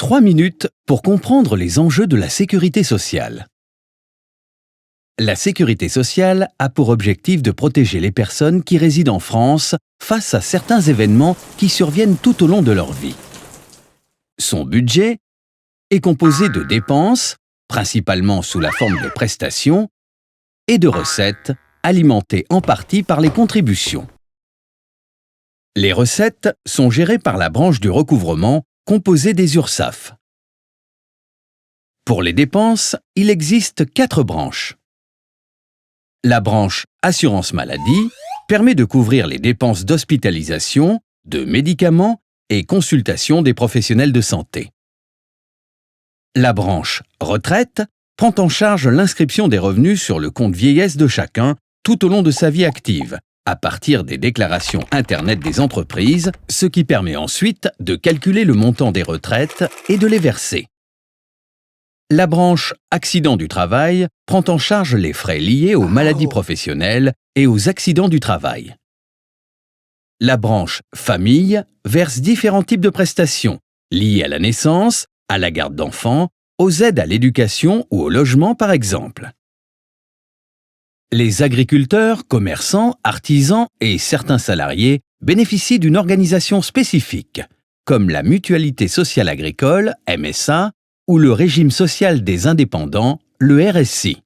3 minutes pour comprendre les enjeux de la sécurité sociale. La sécurité sociale a pour objectif de protéger les personnes qui résident en France face à certains événements qui surviennent tout au long de leur vie. Son budget est composé de dépenses, principalement sous la forme de prestations, et de recettes, alimentées en partie par les contributions. Les recettes sont gérées par la branche du recouvrement composée des URSSAF. Pour les dépenses, il existe 4 branches. La branche assurance maladie permet de couvrir les dépenses d'hospitalisation, de médicaments et consultations des professionnels de santé. La branche retraite prend en charge l'inscription des revenus sur le compte vieillesse de chacun tout au long de sa vie active, à partir des déclarations Internet des entreprises, ce qui permet ensuite de calculer le montant des retraites et de les verser. La branche accident du travail prend en charge les frais liés aux maladies professionnelles et aux accidents du travail. La branche famille verse différents types de prestations liées à la naissance, à la garde d'enfants, aux aides à l'éducation ou au logement par exemple. Les agriculteurs, commerçants, artisans et certains salariés bénéficient d'une organisation spécifique, comme la Mutualité sociale agricole, MSA, ou le régime social des indépendants, le RSI.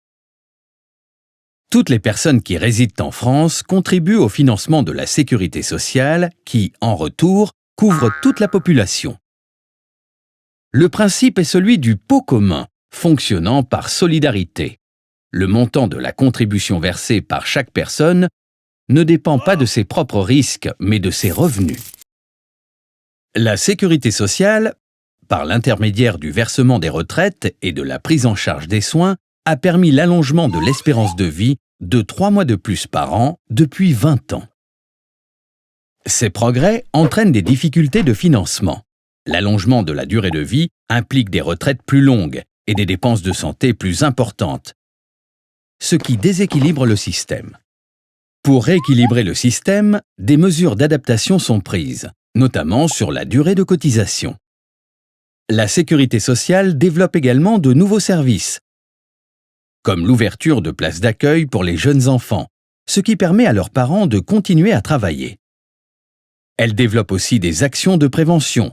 Toutes les personnes qui résident en France contribuent au financement de la sécurité sociale qui, en retour, couvre toute la population. Le principe est celui du pot commun, fonctionnant par solidarité. Le montant de la contribution versée par chaque personne ne dépend pas de ses propres risques, mais de ses revenus. La sécurité sociale, par l'intermédiaire du versement des retraites et de la prise en charge des soins, a permis l'allongement de l'espérance de vie de 3 mois de plus par an depuis 20 ans. Ces progrès entraînent des difficultés de financement. L'allongement de la durée de vie implique des retraites plus longues et des dépenses de santé plus importantes, ce qui déséquilibre le système. Pour rééquilibrer le système, des mesures d'adaptation sont prises, notamment sur la durée de cotisation. La sécurité sociale développe également de nouveaux services, comme l'ouverture de places d'accueil pour les jeunes enfants, ce qui permet à leurs parents de continuer à travailler. Elle développe aussi des actions de prévention,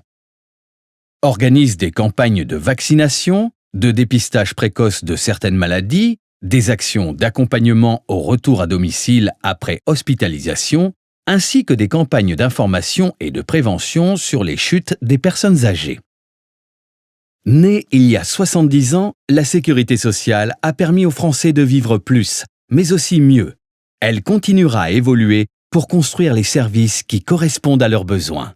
organise des campagnes de vaccination, de dépistage précoce de certaines maladies, des actions d'accompagnement au retour à domicile après hospitalisation, ainsi que des campagnes d'information et de prévention sur les chutes des personnes âgées. Née il y a 70 ans, la sécurité sociale a permis aux Français de vivre plus, mais aussi mieux. Elle continuera à évoluer pour construire les services qui correspondent à leurs besoins.